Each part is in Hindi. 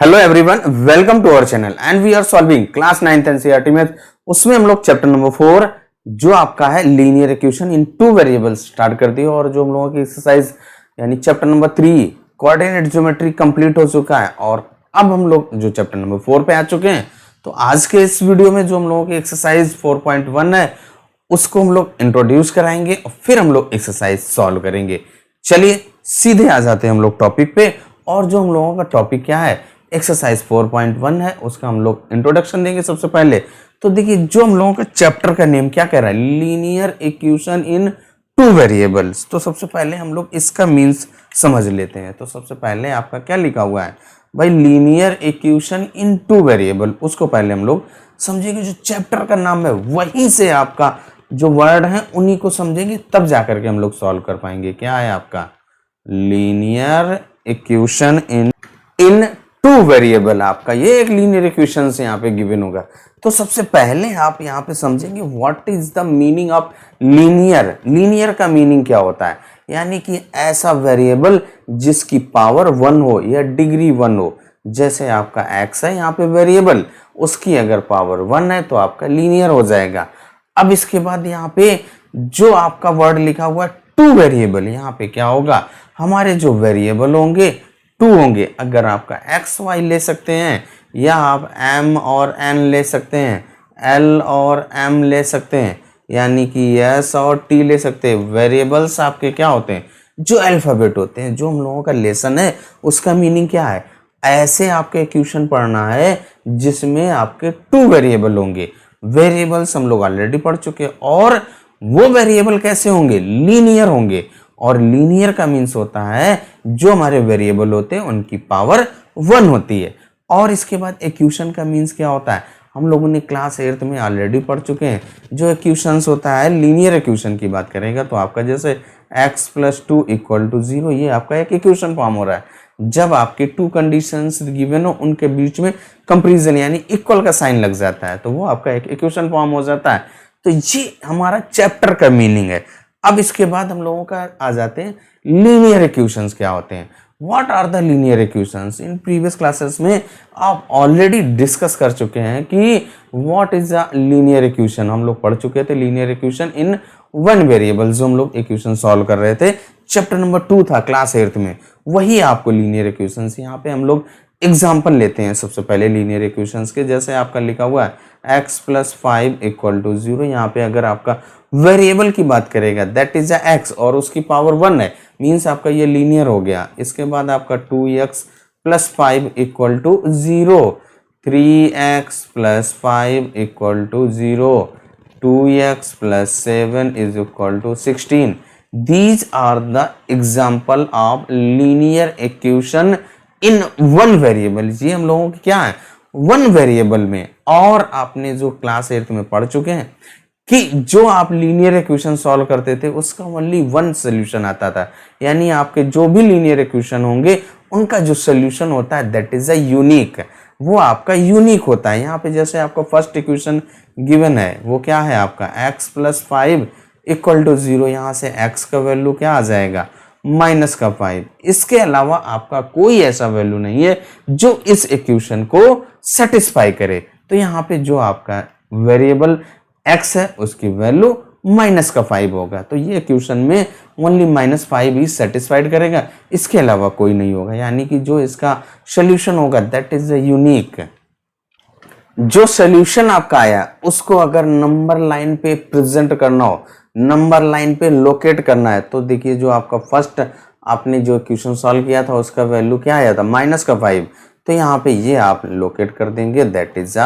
Hello everyone, welcome to our channel and we are solving class 9th NCERT math. उसमें हम लोग चैप्टर नंबर 4 जो आपका है linear equation in two variables start कर दिए और जो हम लोगों की एक्सरसाइज यानी chapter number 3 coordinate geometry complete हो चुका है और अब हम लोग जो चैप्टर नंबर 4 पे आ चुके हैं। तो आज के इस वीडियो में जो हम लोगों की एक्सरसाइज 4.1 है उसको हम लोग इंट्रोड्यूस कराएंगे और फिर हम लोग एक्सरसाइज सॉल्व करेंगे। चलिए सीधे आ जाते हैं हम लोग टॉपिक पे। और जो हम लोगों का टॉपिक क्या है, एक्सरसाइज 4.1 है, उसका हम लोग इंट्रोडक्शन देंगे सबसे पहले। तो देखिए जो हम लोगों का चैप्टर का नेम क्या कह रहा है, linear equation in two variables. तो सबसे पहले हम लोग इसका मीन्स समझ लेते हैं। तो सबसे पहले आपका क्या लिखा हुआ है भाई, linear equation in two variable. उसको पहले हम लोग समझेंगे, जो चैप्टर का नाम है वहीं से आपका जो वर्ड है उन्हीं को समझेंगे, तब जाकर के हम लोग सॉल्व कर पाएंगे। क्या है आपका linear equation in two variable. आपका ये एक लीनियर इक्वेशन से यहाँ पे गिवन होगा। तो सबसे पहले आप यहाँ पे समझेंगे what is the meaning of linear. Linear का मीनिंग क्या होता है, यानी कि ऐसा वेरिएबल जिसकी पावर 1 हो या डिग्री 1 हो। जैसे आपका x है यहाँ पे वेरिएबल, उसकी अगर पावर 1 है तो आपका लीनियर हो जाएगा। अब इसके बाद यहाँ पे जो आपका वर्ड लिखा हुआ है टू वेरिएबल, यहाँ पे क्या होगा, हमारे जो वेरिएबल होंगे टू होंगे। अगर आपका एक्स वाई ले सकते हैं या आप एम और एन ले सकते हैं, एल और एम ले सकते हैं, यानी कि एस और टी ले सकते हैं। वेरिएबल्स आपके क्या होते हैं, जो अल्फाबेट होते हैं। जो हम लोगों का लेसन है उसका मीनिंग क्या है, ऐसे आपके इक्वेशन पढ़ना है जिसमें आपके टू वेरिएबल होंगे। वेरिएबल्स हम लोग ऑलरेडी पढ़ चुके हैं और वो वेरिएबल कैसे होंगे, लीनियर होंगे। और लीनियर का मीन्स होता है जो हमारे वेरिएबल होते हैं उनकी पावर 1 होती है। और इसके बाद इक्वेशन का मीन्स क्या होता है, हम लोगों ने क्लास 8th में ऑलरेडी पढ़ चुके हैं। जो इक्वेशंस होता है लीनियर इक्वेशन की बात करेगा तो आपका जैसे x + 2 = 0, ये आपका एक इक्वेशन फॉर्म हो रहा है। जब आपके टू कंडीशंस गिवन हो उनके बीच में कंपेरिजन यानी इक्वल का साइन लग जाता है तो वो आपका एक इक्वेशन फॉर्म हो जाता है। तो ये हमारा चैप्टर का मीनिंग है। अब इसके बाद हम लोगों का आ जाते हैं लीनियर इक्वेशंस क्या होते हैं। What are the linear equations. In previous classes में आप ऑलरेडी डिस्कस कर चुके हैं कि what is a linear equation. हम लोग पढ़ चुके थे linear equation in one variable, जो हम लोग इक्वेशन सॉल्व कर रहे थे चैप्टर नंबर 2 था क्लास 8th में। वही आपको लीनियर इक्वेशंस, यहाँ पे हम लोग एग्जाम्पल लेते हैं सबसे पहले लीनियर इक्वेशंस के। जैसे आपका लिखा हुआ है x + 5 = 0। यहाँ पे अगर आपका वेरिएबल की बात करेगा दैट इज x और उसकी पावर 1 है, मीन्स आपका ये लीनियर हो गया। इसके बाद आपका 2x + 5 = 0, 3x + 5 = 0, 2x + 7 = 16। These are the example of linear equation in one variable। ये हम लोगों की क्या है, वन वेरिएबल में। और आपने जो क्लास 8th में पढ़ चुके हैं कि जो आप लीनियर इक्वेशन सॉल्व करते थे उसका ओनली वन सोल्यूशन आता था, यानी आपके जो भी लीनियर इक्वेशन होंगे उनका जो सोल्यूशन होता है दैट इज अ यूनिक, वो आपका यूनिक होता है। यहाँ पे जैसे आपको फर्स्ट इक्वेशन गिवन है वो क्या है आपका x + 5 = 0। यहाँ से x का वैल्यू क्या आ जाएगा, -5। इसके अलावा आपका कोई ऐसा वैल्यू नहीं है जो इस इक्वेशन को सेटिस्फाई करे। तो यहाँ पे जो आपका वेरिएबल x है उसकी वैल्यू -5 होगा। तो ये इक्वेशन में ओनली -5 ही सेटिस्फाइड करेगा, इसके अलावा कोई नहीं होगा। यानी कि जो इसका सोल्यूशन होगा दैट इज यूनिक। जो सोल्यूशन आपका आया उसको अगर नंबर लाइन पे प्रेजेंट करना हो, नंबर लाइन पे लोकेट करना है, तो देखिए जो आपका फर्स्ट आपने जो इक्वेशन सॉल्व किया था उसका वैल्यू क्या आया था, -5। तो यहाँ पे ये आप लोकेट कर देंगे दैट इज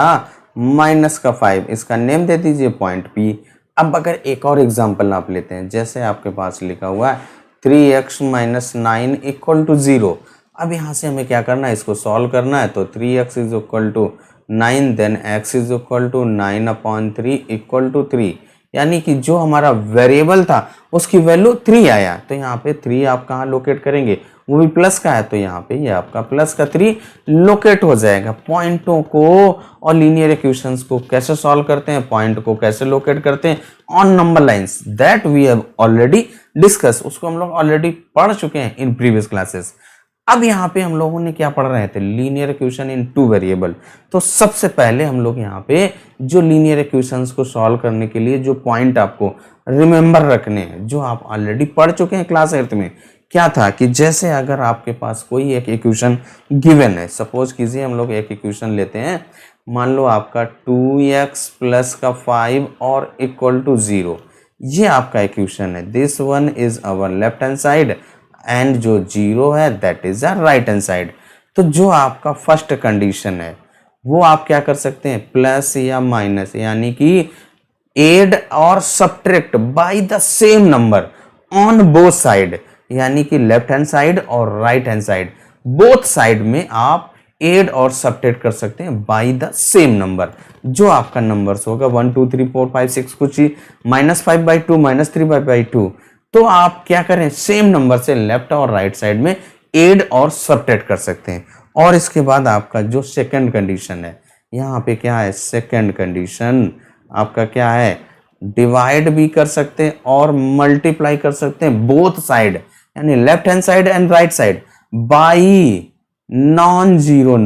-5। इसका नेम दे दीजिए पॉइंट P। अब अगर एक और एग्जांपल आप लेते हैं, जैसे आपके पास लिखा हुआ है 3x - 9 = 0। अब यहाँ से हमें क्या करना है, इसको सॉल्व करना है। तो 3x = 9 देन x = 9/3 = 3, यानी कि जो हमारा वेरिएबल था उसकी वैल्यू 3 आया। तो यहाँ पे 3 आप कहाँ लोकेट करेंगे, वो भी प्लस का है तो यहाँ पे ये आपका प्लस का 3 लोकेट हो जाएगा। पॉइंटों को और लीनियर इक्वेशंस को कैसे सॉल्व करते हैं, पॉइंट को कैसे लोकेट करते हैं on number lines, that we have already discuss. उसको हम लोग ऑलरेडी पढ़ चुके हैं इन प्रीवियस क्लासेस। अब यहाँ पे हम लोगों ने क्या पढ़ रहे थे, linear equation in two variable. तो सबसे पहले हम लोग यहाँ पे जो लीनियर इक्वेशंस को सॉल्व करने के लिए जो पॉइंट आपको रिमेंबर रखने हैं, जो आप ऑलरेडी पढ़ चुके हैं क्लास 8 में, क्या था कि जैसे अगर आपके पास कोई एक इक्वेशन गिवन है, सपोज कीजिए हम लोग एक इक्वेशन लेते हैं, मान लो आपका 2x प्लस का 5 और इक्वल टू 0, ये आपका इक्वेशन है। This one is our left hand side and जो 0 है that is the right hand side. तो जो आपका फर्स्ट कंडीशन है वो आप क्या कर सकते हैं, प्लस या माइनस, यानी कि एड और subtract by the same number on both side, यानी कि लेफ्ट हैंड साइड और right hand side, both side में आप एड और सब्ट्रैक्ट कर सकते हैं बाय द सेम नंबर। जो आपका नंबर्स होगा 1 2 3 4 5 6 कुछ ही, -5/2 -3/2, तो आप क्या करें, सेम नंबर से लेफ्ट और राइट साइड में एड और सब्ट्रैक्ट कर सकते हैं। और इसके बाद आपका जो सेकंड कंडीशन है, यहाँ पे क्या है, सेकंड कंडीशन आपका क्या है, डिवाइड भी कर सकते हैं और मल्टीप्लाई कर सकते हैं बोथ साइड, यानी left hand side and right side, by non zero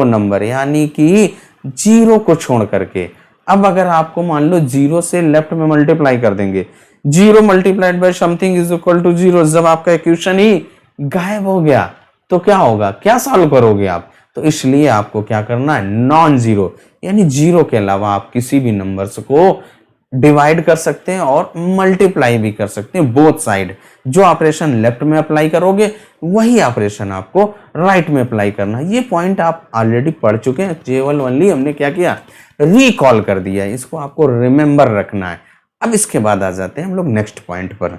number, यानी कि जीरो को छोड़ करके। अब अगर आपको मान लो जीरो से लेफ्ट में मल्टीप्लाई कर देंगे, zero multiplied by something is equal to zero, जब आपका इक्वेशन ही गायब हो गया तो क्या होगा, क्या सॉल्व करोगे आप। तो इसलिए आपको क्या करना है, नॉन जीरो, यानी जीरो के अलावा आप किसी भी नंबर्स को डिवाइड कर सकते हैं और मल्टीप्लाई भी कर सकते हैं बोथ साइड। जो ऑपरेशन लेफ्ट में अप्लाई करोगे वही ऑपरेशन आपको राइट में अप्लाई करना है। ये पॉइंट आप ऑलरेडी पढ़ चुके हैं, केवल ओनली हमने क्या किया, रिकॉल कर दिया है, इसको आपको रिमेंबर रखना है। अब इसके बाद आ जाते हैं हम लोग नेक्स्ट पॉइंट पर।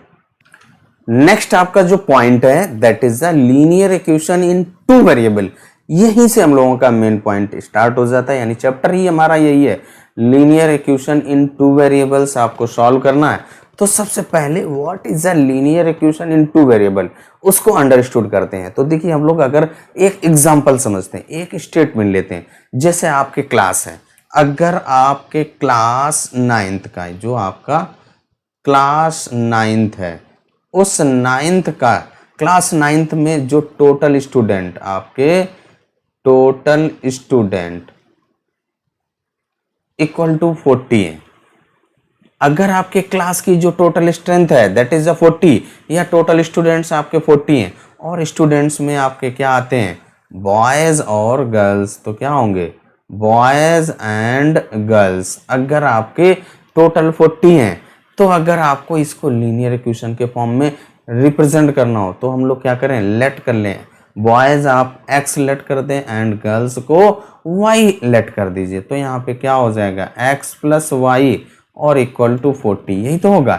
नेक्स्ट आपका जो पॉइंट है that is the linear equation in two variable. यहीं से हम लोगों का मेन पॉइंट स्टार्ट हो जाता है, यानी चैप्टर ही हमारा यही है, linear equation in two variables आपको सॉल्व करना है। तो सबसे पहले what is a linear equation in two variable, उसको अंडरस्टूड करते हैं। तो देखिए हम लोग अगर एक एग्जांपल समझते हैं, एक स्टेटमेंट लेते हैं, जैसे आपके क्लास है, अगर आपके क्लास 9th का, जो आपका क्लास 9th है, उस 9th का, क्लास 9th में जो टोटल स्टूडेंट, आपके टोटल स्टूडेंट इक्वल टू 40 है। अगर आपके क्लास की जो टोटल स्ट्रेंथ है दैट इज 40, या टोटल स्टूडेंट्स आपके 40 हैं, और स्टूडेंट्स में आपके क्या आते हैं, बॉयज और गर्ल्स, तो क्या होंगे, बॉयज एंड गर्ल्स। अगर आपके टोटल 40 हैं, तो अगर आपको इसको लीनियर इक्वेशन के फॉर्म में रिप्रेजेंट करना हो तो हम लोग क्या करें, लेट कर लें, बॉयज आप x लेट कर दें एंड गर्ल्स को y लेट कर दीजिए। तो यहाँ पे क्या हो जाएगा, x प्लस वाई और इक्वल टू 40, यही तो होगा।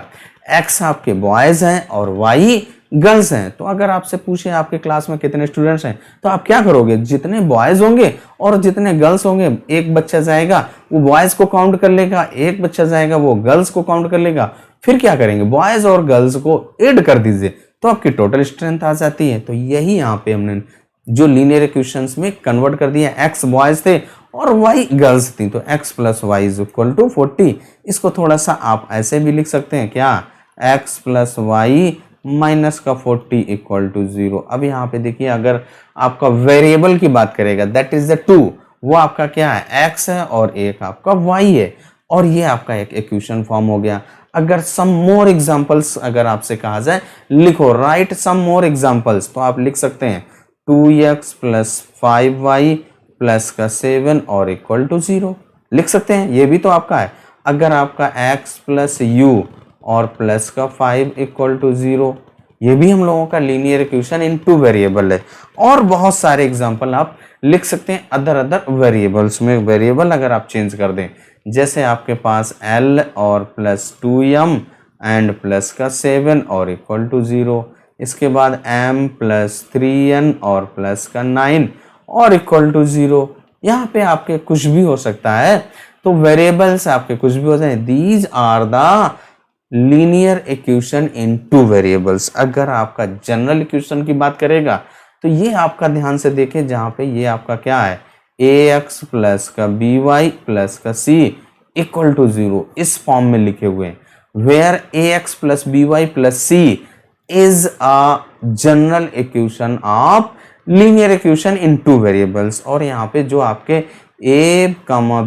x आपके बॉयज हैं और y गर्ल्स हैं। तो अगर आपसे पूछे आपके क्लास में कितने स्टूडेंट्स हैं, तो आप क्या करोगे, जितने बॉयज होंगे और जितने गर्ल्स होंगे, एक बच्चा जाएगा वो बॉयज को काउंट कर लेगा, एक बच्चा जाएगा वो गर्ल्स को काउंट कर लेगा, फिर क्या करेंगे, बॉयज और गर्ल्स को ऐड कर दीजिए, तो आपकी टोटल स्ट्रेंथ आ जाती है। तो यही यहाँ पे हमने जो लीनियर इक्वेशंस में कन्वर्ट कर दिया, x बॉयज थे और y गर्ल्स थी, तो x plus Y is equal to 40। इसको थोड़ा सा आप ऐसे भी लिख सकते हैं, क्या, x प्लस वाई माइनस का 40 इक्वल टू 0। अब यहाँ पे देखिए अगर आपका वेरिएबल की बात करेगा दैट इज द 2, वो आपका क्या है, x है और एक आपका y है, और ये आपका एक इक्वेशन फॉर्म हो गया। अगर सम मोर एग्जांपल्स अगर आपसे कहा जाए, लिखो राइट सम मोर एग्जांपल्स, तो आप लिख सकते हैं 2x प्लस 5y प्लस का 7 और इक्वल टू 0 लिख सकते हैं, ये भी तो आपका है। अगर आपका x प्लस u और प्लस का 5 इक्वल टू 0, ये भी हम लोगों का linear equation in two variable है। और बहुत सारे एग्जांपल आप लिख सकते हैं अदर वेरिएबल्स में। वेरिएबल अगर आप चेंज कर दें, जैसे आपके पास l और प्लस 2m एंड प्लस का 7 और इक्वल टू 0, इसके बाद m प्लस 3n और प्लस का 9 और इक्वल टू 0, यहाँ पे आपके कुछ भी हो सकता है। तो वेरिएबल्स आपके कुछ भी हो जाए, these are the linear equation in two variables. अगर आपका जनरल इक्वेशन की बात करेगा तो ये आपका ध्यान से देखें, जहां पे ये आपका क्या है, ax प्लस का by प्लस का c इक्वल टू 0 इस फॉर्म में लिखे हुए हैं, where ax plus by plus c is a general equation of linear equation in two variables. और यहाँ पे जो आपके a,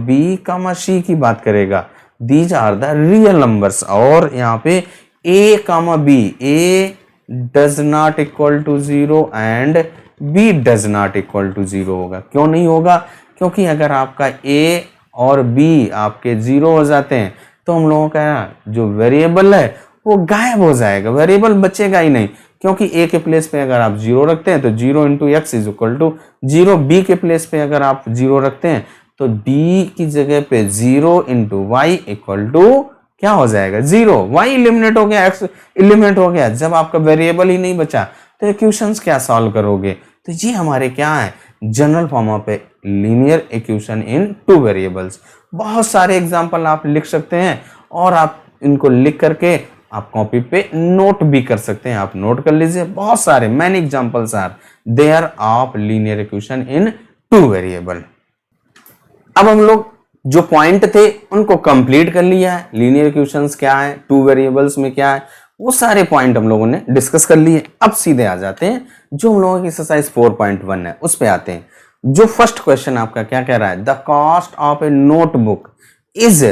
b, c की बात करेगा, these are the real numbers. और यहाँ पे a, b, a does not equal to 0 and b does not equal to 0 होगा। क्यों नहीं होगा? क्योंकि अगर आपका a और b आपके 0 हो जाते हैं तो हम लोगों का जो वेरिएबल है वो गायब हो जाएगा, वेरिएबल बचेगा ही नहीं। क्योंकि a के प्लेस पे अगर आप 0 रखते हैं तो 0 into X is equal to 0, b के प्लेस पे अगर आप 0 रखते हैं तो b की जगह पे 0 इंटू वाई इक्वल टू क्या हो जाएगा? 0। y इलिमिनेट हो गया, x इलिमिनेट हो गया। जब आपका वेरिएबल ही नहीं बचा तो इक्वेशंस क्या सॉल्व करोगे? तो ये हमारे क्या है? General form of a linear equation in two variables. बहुत सारे एग्जांपल आप लिख सकते हैं और आप इनको लिख करके आप कॉपी पे नोट भी कर सकते हैं। आप नोट कर लीजिए, बहुत सारे many examples are there of linear equation in two variable. अब हम लोग जो पॉइंट थे उनको कंप्लीट कर लिया है। लीनियर इक्वेशंस क्या है, टू वेरिएबल्स में क्या है, वो सारे पॉइंट हम लोगों ने डिस्कस कर लिए। अब सीधे आ जाते हैं जो हम लोगों की एक्सरसाइज 4.1 है उस पे आते हैं। जो फर्स्ट क्वेश्चन आपका क्या कह रहा है? The cost of a notebook is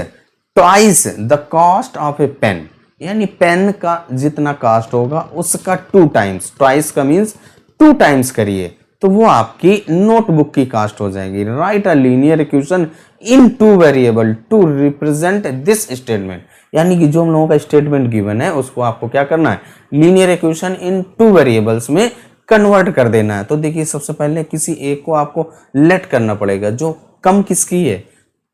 twice the cost of a pen. यानी पेन का जितना कॉस्ट होगा उसका 2 टाइम्स, ट्वाइस का मीन्स 2 टाइम्स करिए तो वो आपकी नोटबुक की कॉस्ट हो जाएगी। Write a linear equation in two variable to represent this statement. यानी कि जो हम लोगों का स्टेटमेंट गिवन है उसको आपको क्या करना है? Linear equation in two variables में कन्वर्ट कर देना है। तो देखिए सबसे पहले किसी एक को आपको लेट करना पड़ेगा। जो कम किसकी है?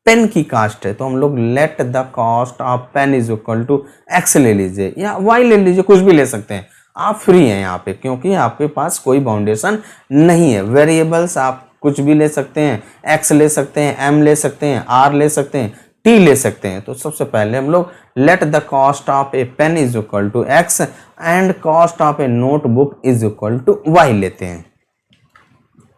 पेन की कॉस्ट है, तो हम लोग let the cost of pen is equal to X ले लीजिए या वाई ले लीजिए, कुछ भी ले सकते हैं। आप फ्री हैं यहाँ पे क्योंकि आपके पास कोई बाउंडेशन नहीं है। वेरिएबल्स आप कुछ भी ले सकते हैं, एक्स ले सकते हैं, एम ले सकते हैं, आर ले सकते हैं, टी ले सकते हैं। तो सबसे पहले हम लोग let the cost of a pen is equal to X and cost of a notebook is equal to Y लेते हैं।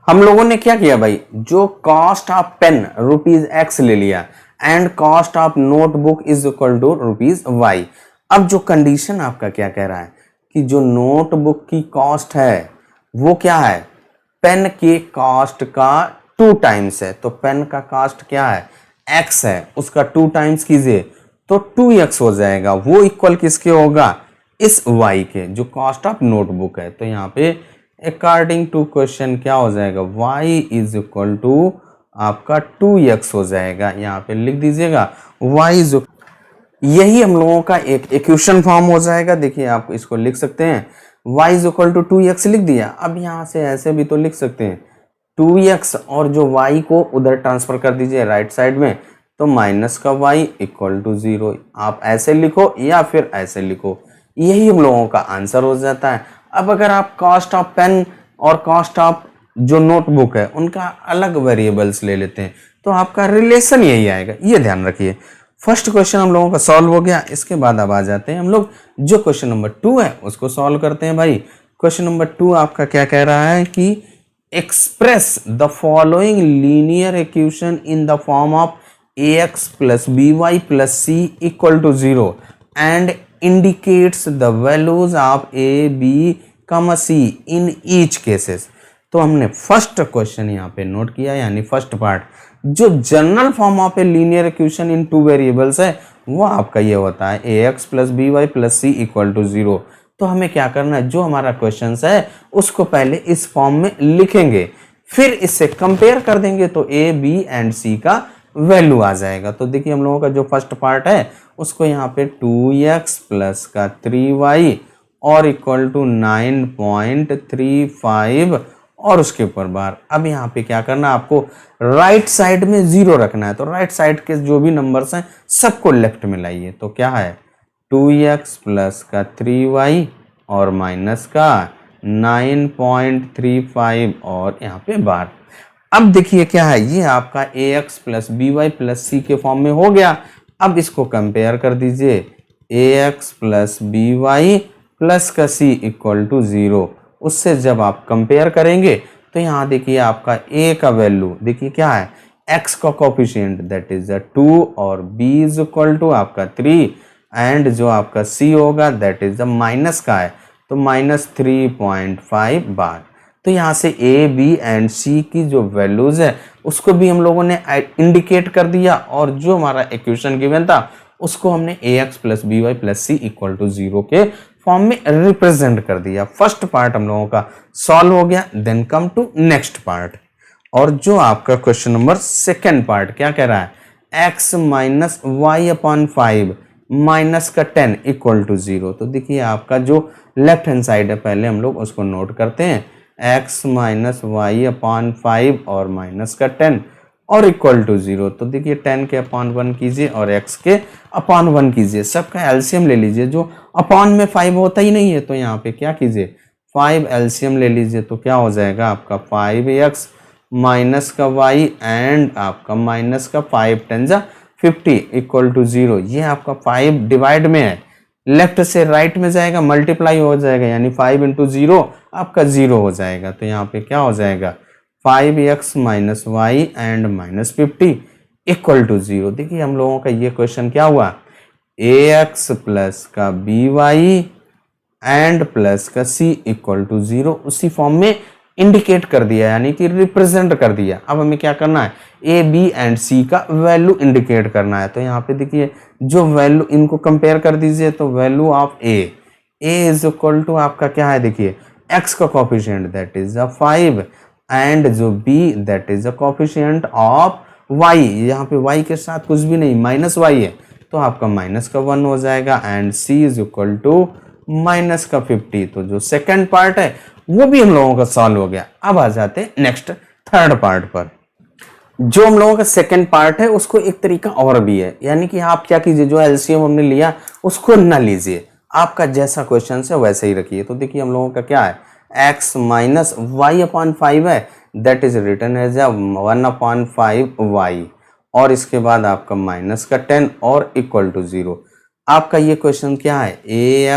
हम लोगों ने क्या किया भाई? जो cost of pen rupees X ले लिया and cost of notebook is equal to rupees Y. अब जो कंडीशन आपका क्या कह रहा है कि जो नोटबुक की कॉस्ट है वो क्या है? पेन के कॉस्ट का 2 टाइम्स है। तो पेन का कॉस्ट क्या है? x है, उसका 2 टाइम्स कीजिए तो 2x हो जाएगा। वो इक्वल किसके होगा? इस y के, जो कॉस्ट ऑफ नोटबुक है। तो यहाँ पे अकॉर्डिंग टू क्वेश्चन क्या हो जाएगा? y इज इक्वल टू आपका 2x हो जाएगा। यहाँ पे लिख दीजिएगा y इज, यही हम लोगों का एक इक्वेशन फॉर्म हो जाएगा। देखिए आप इसको लिख सकते हैं y is equal to 2x लिख दिया। अब यहाँ से ऐसे भी तो लिख सकते हैं 2x और जो y को उधर ट्रांसफर कर दीजिए राइट साइड में, तो माइनस का y इक्वल टू 0। आप ऐसे लिखो या फिर ऐसे लिखो, यही हम लोगों का आंसर हो जाता है। अब अगर आप कॉस्ट ऑफ पेन और कॉस्ट ऑफ जो नोटबुक है उनका अलग वेरिएबल्स ले लेते हैं तो आपका रिलेशन यही आएगा, ये ध्यान रखिए। फर्स्ट क्वेश्चन हम लोगों का सॉल्व हो गया। इसके बाद अब आ जाते हैं हम लोग जो क्वेश्चन नंबर 2 है उसको सॉल्व करते हैं भाई। क्वेश्चन नंबर 2 आपका क्या कह रहा है कि express the following linear equation in the form of ax plus by plus c equal to 0 and indicates the values of a, b, c in each cases. तो हमने फर्स्ट क्वेश्चन यहाँ पे नोट किया, यानी फर्स्ट पार्ट जो general form of a linear equation in two variables है वो आपका ये होता है ax plus by plus c equal to 0। तो हमें क्या करना है? जो हमारा क्वेश्चन है उसको पहले इस फॉर्म में लिखेंगे, फिर इससे कंपेयर कर देंगे तो a, b एंड c का वैल्यू आ जाएगा। तो देखिए हम लोगों का जो फर्स्ट पार्ट है उसको यहाँ पे 2x प्लस का 3y और इक्वल टू 9.35 और उसके ऊपर बार। अब यहाँ पे क्या करना है? आपको राइट साइड में 0 रखना है। तो राइट साइड के जो भी नंबर्स हैं सबको लेफ्ट में लाइए। तो क्या है? 2x प्लस का 3y और माइनस का 9.35 और यहाँ पे बार। अब देखिए क्या है, ये आपका ax plus by plus c के फॉर्म में हो गया। अब इसको कंपेयर कर दीजिए ax प्लस by प्लस का c इक्वल टू 0। उससे जब आप कंपेयर करेंगे तो यहाँ देखिए आपका a का वैल्यू देखिए क्या है? x का कोफिशिएंट दैट इज 2 और b इज इक्वल टू आपका 3 एंड जो आपका c होगा दैट इज माइनस का है तो -3.5 बार। तो यहाँ से ए बी एंड सी की जो वैल्यूज है उसको भी हम लोगों ने इंडिकेट कर दिया, और जो हमारा इक्वेशन गिवन था उसको हमने a x plus b y plus c equal to 0 के फॉर्म में रिप्रेजेंट कर दिया। फर्स्ट पार्ट हम लोगों का सॉल्व हो गया। Then come to next part, और जो आपका क्वेश्चन नंबर सेकेंड पार्ट क्या कह रहा है, x minus y upon 5 minus का 10 इक्वल टू 0। तो देखिए आपका जो लेफ्ट हैंड साइड है पहले हम लोग उसको नोट करते हैं, x माइनस वाई अपॉन 5 और माइनस का 10 और इक्वल टू 0। तो देखिए 10 के अपॉन 1 कीजिए और x के अपॉन 1 कीजिए, सबका एलसीएम ले लीजिए। जो अपॉन में 5 होता ही नहीं है तो यहाँ पे क्या कीजिए 5 एलसीएम ले लीजिए, तो क्या हो जाएगा आपका 5x माइनस का y एंड आपका माइनस का 5 10 जा 50 इक्वल टू 0। ये आपका 5 डिवाइड में है, लेफ्ट से राइट में जाएगा मल्टीप्लाई हो जाएगा, यानी 5 इंटू 0 आपका 0 हो जाएगा। तो यहाँ पे क्या हो जाएगा 5x minus y and minus 50 equal to 0। देखिए हम लोगों का ये क्वेश्चन क्या हुआ, ax प्लस का by एंड प्लस का c इक्वल टू 0 उसी फॉर्म में इंडिकेट कर दिया, यानी कि रिप्रेजेंट कर दिया। अब हमें क्या करना है, ए बी एंड सी का वैल्यू इंडिकेट करना है। तो यहाँ पे देखिए जो वैल्यू इनको कंपेयर कर दीजिए, तो value of a is equal to आपका क्या है, देखिए x का कोफिशिएंट दैट इज 5 एंड जो b that is a coefficient of y, यहाँ पे y के साथ कुछ भी नहीं माइनस y है तो आपका माइनस का 1 हो जाएगा, and c is equal to minus का 50। तो जो सेकंड पार्ट है वो भी हम लोगों का सॉल्व हो गया। अब आ जाते हैं नेक्स्ट थर्ड पार्ट पर। जो हम लोगों का सेकंड पार्ट है उसको एक तरीका और भी है, यानी कि आप क्या कीजिए जो एलसीएम हमने लिया उसको ना लीजिए, आपका जैसा क्वेश्चन है वैसे ही रखिए। तो देखिए हम लोगों का क्या है, x माइनस वाई अपॉन 5 है, that is written as 1 upon 5 y, और इसके बाद आपका माइनस का 10 और इक्वल टू 0। आपका ये क्वेश्चन क्या है,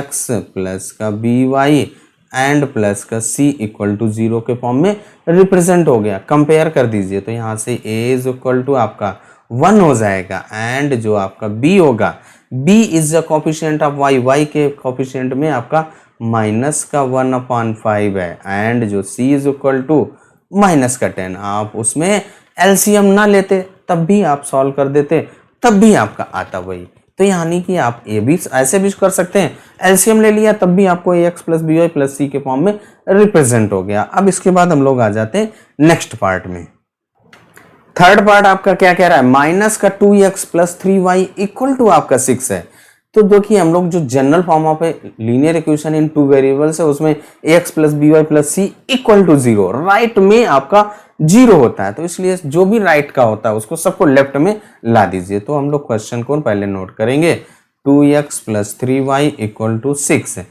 ax प्लस का by एंड प्लस का c इक्वल टू 0 के फॉर्म में रिप्रेजेंट हो गया। कंपेयर कर दीजिए, तो यहाँ से a इज इक्वल टू आपका 1 हो जाएगा, एंड जो आपका b होगा, b is the coefficient of y, y के कोफिशिएंट में आपका माइनस का 1 अपॉन 5 है, एंड जो c is equal to minus का 10। आप उसमें एलसीएम ना लेते तब भी आप सॉल्व कर देते, तब भी आपका आता वही। तो यानी कि आप ए भी ऐसे भी कर सकते हैं, एलसीएम ले लिया तब भी आपको ax plus b y plus c के फॉर्म में रिप्रेजेंट हो गया। अब इसके बाद हम लोग आ जाते हैं नेक्स्ट पार्ट में। थर्ड पार्ट आपका क्या कह रहा है, माइनस का 2x plus 3y equal to आपका 6 है। तो देखिए हम लोग जो general form of linear equation in two variables है उसमें ax plus b y plus c equal to 0 right में आपका 0 होता है, तो इसलिए जो भी राइट का होता है उसको सबको लेफ्ट में ला दीजिए। तो हम लोग क्वेश्चन को पहले नोट करेंगे, 2x plus 3y equal to 6।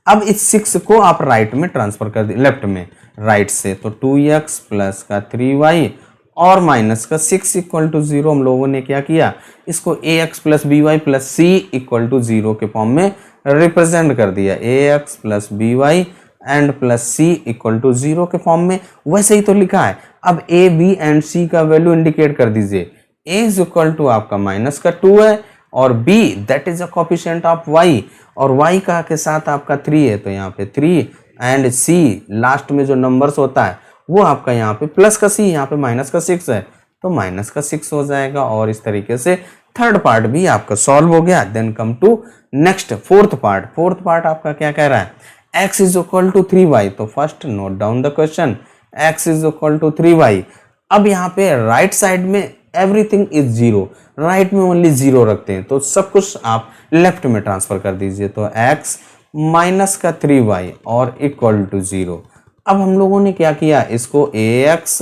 अब इस 6 को आप राइट में ट्रांसफर कर दीजिए, लेफ्ट में राइट से, तो 2x प्लस का 3y और माइनस का 6 इक्वल टू 0। हम लोगों ने क्या किया, इसको ax plus b y plus c equal to 0 के फॉर्म में रिप्रेजेंट कर दिया, ax plus b y and plus c equal to 0 के फॉर्म में, वैसे ही तो लिखा है। अब a b एंड c का वैल्यू इंडिकेट कर दीजिए, a इज इक्वल टू आपका माइनस का 2 है, और b that is a coefficient of y, और y का के साथ आपका 3 है, तो यहाँ पे 3, एंड c लास्ट में जो नंबर्स होता है वो आपका यहाँ पे प्लस का c, यहाँ पे माइनस का 6 है तो माइनस का 6 हो जाएगा। और इस तरीके से थर्ड पार्ट भी आपका सॉल्व हो गया। Then come to next fourth part. Fourth part आपका क्या कह रहा है, x is equal to 3y। तो first note down the question, x is equal to 3y। अब यहाँ पे राइट साइड में एवरीथिंग इज 0, राइट में ओनली 0 रखते हैं, तो सब कुछ आप लेफ्ट में ट्रांसफर कर दीजिए। तो x माइनस का 3y और इक्वल टू 0। अब हम लोगों ने क्या किया, इसको ax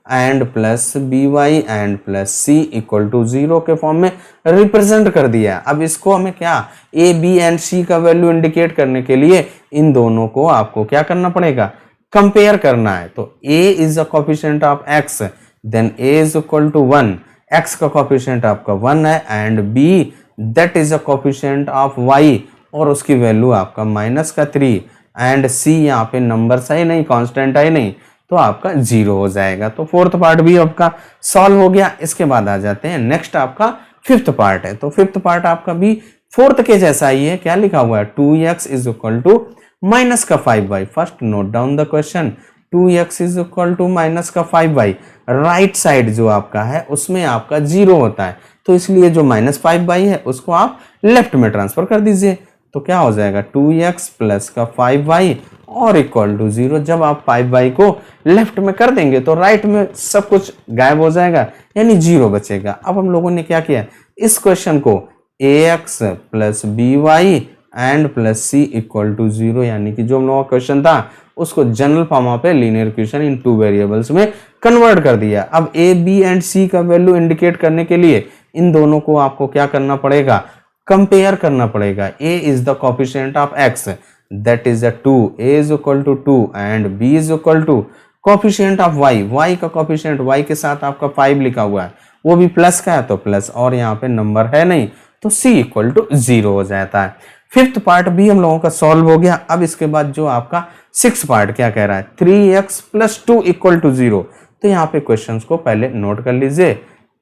and plus b y and plus c equal to 0 के फॉर्म में रिप्रेजेंट कर दिया। अब इसको हमें क्या, ए बी एंड सी का वैल्यू इंडिकेट करने के लिए इन दोनों को आपको क्या करना पड़ेगा, कंपेयर करना है। तो a is the coefficient of x, then a is equal to 1, x का कोफिशिएंट आपका 1 है, and b that is the coefficient of y, और उसकी वैल्यू आपका माइनस का 3, एंड c यहाँ पे नंबर है नहीं, कांस्टेंट है नहीं, तो आपका 0 हो जाएगा। तो फोर्थ पार्ट भी आपका सॉल्व हो गया। इसके बाद आ जाते हैं नेक्स्ट आपका फिफ्थ पार्ट है। तो फिफ्थ पार्ट आपका भी फोर्थ के जैसा ही है, क्या लिखा हुआ है, 2x is equal to minus का 5y। First note down the question, 2x is equal to minus का 5y। राइट साइड जो आपका है उसमें आपका 0 होता है, तो इसलिए जो माइनस 5y है उसको आप लेफ्ट में ट्रांसफर कर दीजिए। तो क्या हो जाएगा 2x प्लस का 5y और इक्वल टू 0। जब आप 5y को लेफ्ट में कर देंगे तो राइट में सब कुछ गायब हो जाएगा, यानी 0 बचेगा। अब हम लोगों ने क्या किया, इस क्वेश्चन को ax plus by and plus c equal to 0, यानी कि जो हम लोगों का क्वेश्चन था उसको जनरल फॉर्म पे linear equation in two variables में कन्वर्ट कर दिया। अब a b एंड c का वैल्यू इंडिकेट करने के लिए इन दोनों को आपको क्या करना पड़ेगा, कंपेयर करना पड़ेगा। a is the coefficient of x, that is a 2, a is equal to 2 and b is equal to coefficient of y, y का कोफिशिएंट y के साथ आपका 5 लिखा हुआ है, वो भी प्लस का है तो प्लस, और यहाँ पे नंबर है नहीं तो c इक्वल टू 0 हो जाता है। फिफ्थ पार्ट भी हम लोगों का सॉल्व हो गया। अब इसके बाद जो आपका सिक्स पार्ट क्या कह रहा है, 3x प्लस 2 इक्वल टू 0। तो यहाँ पे क्वेश्चंस को पहले नोट कर लीजिए,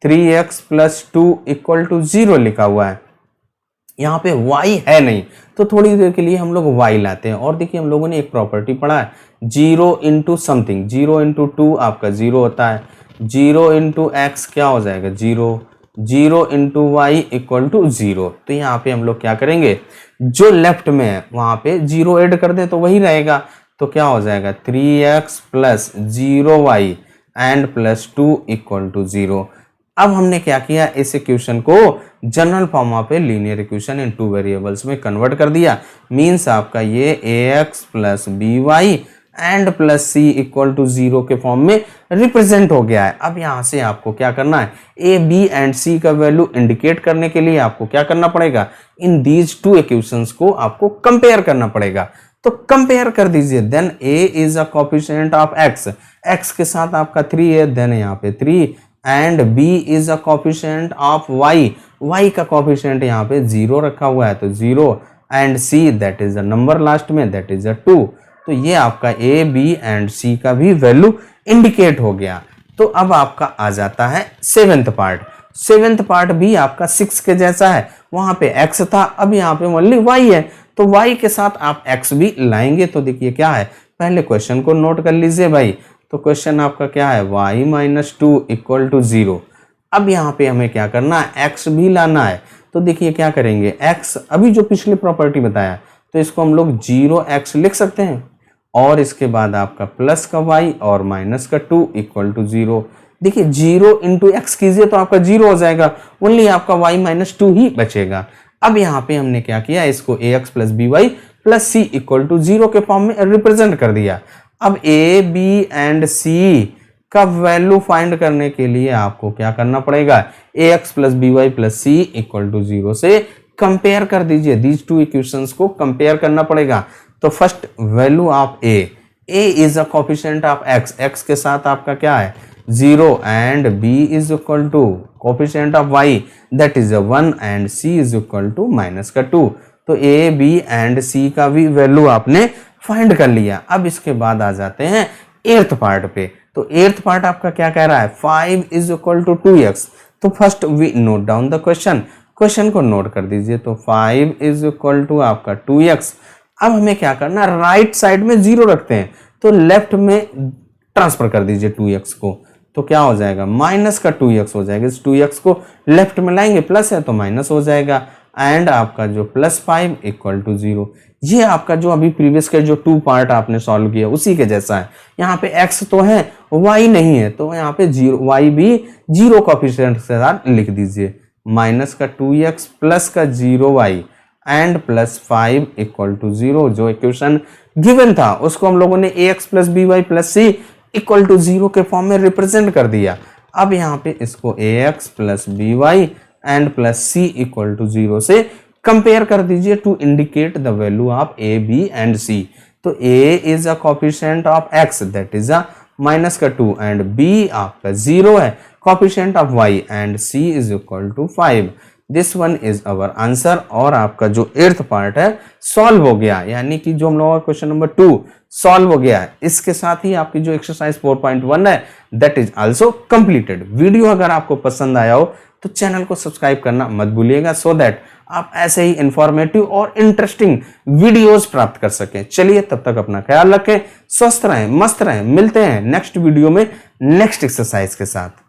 3x प्लस 2 इक्वल टू 0 लिखा हुआ है, यहाँ पे y है नहीं, तो थोड़ी देर के लिए हम लोग y लाते हैं। और देखिए हम लोगों ने एक प्रॉपर्टी पढ़ा है, 0 इंटू समथिंग, 0 इंटू 2 आपका 0 होता है, 0 इंटू एक्स क्या हो जाएगा 0, 0 इंटू वाई इक्वल टू 0। तो यहाँ पे हम लोग क्या करेंगे, जो लेफ्ट में है वहां पे 0 ऐड कर दे तो वही रहेगा। तो क्या हो जाएगा 3x plus 0y and plus 2 equal to 0। अब हमने क्या किया, इस इक्वेशन को जनरल फॉर्म पे linear equation in two variables में कन्वर्ट कर दिया। मींस आपका ये ax plus by and plus c equal to 0 के फॉर्म में रिप्रेजेंट हो गया है। अब यहां से आपको क्या करना है, ए बी एंड सी का वैल्यू इंडिकेट करने के लिए आपको क्या करना पड़ेगा, इन दीज टू इक्वेशंस को आपको कंपेयर करना पड़ेगा। तो कंपेयर कर दीजिए, then a is a coefficient of x, x के साथ आपका 3 है, देन यहाँ पे 3 and b is a coefficient of y, y का कोफिशिएंट यहाँ पे 0 रखा हुआ है तो 0 and c that is a number last में, दैट इज अ 2। तो ये आपका a b एंड c का भी वैल्यू इंडिकेट हो गया। तो अब आपका आ जाता है सेवेंथ पार्ट। सेवेंथ पार्ट भी आपका 6 के जैसा है, वहां पे x था, अब यहाँ पे ओनली y है, तो y के साथ आप x भी लाएंगे। तो देखिए क्या है, पहले क्वेश्चन को नोट कर लीजिए भाई। तो क्वेश्चन आपका क्या है, y माइनस 2 इक्वल टू 0। अब यहाँ पे हमें क्या करना है, x भी लाना है। तो देखिए क्या करेंगे, x अभी जो पिछली प्रॉपर्टी बताया तो इसको हम लोग 0x लिख सकते हैं, और इसके बाद आपका प्लस का y और माइनस का 2 इक्वल टू 0। देखिए 0 इंटू एक्स कीजिए तो आपका 0 हो जाएगा, ओनली आपका y माइनस 2 ही बचेगा। अब यहाँ पे हमने क्या किया, इसको ax plus by plus c equal to 0 के फॉर्म में रिप्रेजेंट कर दिया। अब a b एंड c का वैल्यू फाइंड करने के लिए आपको क्या करना पड़ेगा, ax plus by plus c equal to 0 से कंपेयर कर दीजिए। दीज टू इक्वेशंस को कंपेयर करना पड़ेगा। तो first value of a is a coefficient of x, x के साथ आपका क्या है 0 and b is equal to coefficient of y that is 1 and c is equal to minus का 2। तो a b एंड c का भी वैल्यू आपने फाइंड कर लिया। अब इसके बाद आ जाते हैं एर्थ पार्ट पे। तो एर्थ पार्ट आपका क्या कह रहा है, 5 इज इक्वल टू 2x। तो first we note down the question, question को नोट कर दीजिए। तो 5 इज इक्वल टू आपका 2x। अब हमें क्या करना, राइट साइड में 0 रखते हैं, तो लेफ्ट में ट्रांसफर कर दीजिए 2x को। तो क्या हो जाएगा, माइनस का 2x हो जाएगा। इस 2x को लेफ्ट में लाएंगे, प्लस है तो माइनस हो जाएगा, एंड आपका जो प्लस 5 इक्वल टू 0। ये आपका जो अभी प्रीवियस के जो 2 पार्ट आपने सॉल्व किया उसी के जैसा है। यहाँ पे x तो है, y नहीं है, तो यहाँ पे 0 y भी 0 कोफिशिएंट के साथ लिख दीजिए। माइनस का 2x प्लस का 0y and plus 5 equal to 0। जो इक्वेशन गिवन था उसको हम लोगों ने ax plus by plus c equal to 0 के फॉर्म में रिप्रेजेंट कर दिया। अब यहाँ पे इसको ax plus by and plus c equal to 0 से कंपेयर कर दीजिए to indicate the value of a b and c। तो a is a coefficient of x that is a minus का 2 एंड b आपका 0 है, coefficient of y and c is equal to 5। This one is our answer. और आपका जो एर्थ पार्ट है सॉल्व हो गया, यानी कि जो हम लोगों का क्वेश्चन नंबर 2 सॉल्व हो गया है। इसके साथ ही आपकी जो एक्सरसाइज 4.1 है that is also completed. Video अगर आपको पसंद आया हो तो चैनल को सब्सक्राइब करना मत भूलिएगा, सो दैट आप ऐसे ही इंफॉर्मेटिव और इंटरेस्टिंग वीडियोस प्राप्त कर सकें। चलिए तब तक अपना ख्याल रखें, स्वस्थ रहें, मस्त रहें। मिलते हैं नेक्स्ट वीडियो में नेक्स्ट एक्सरसाइज के साथ।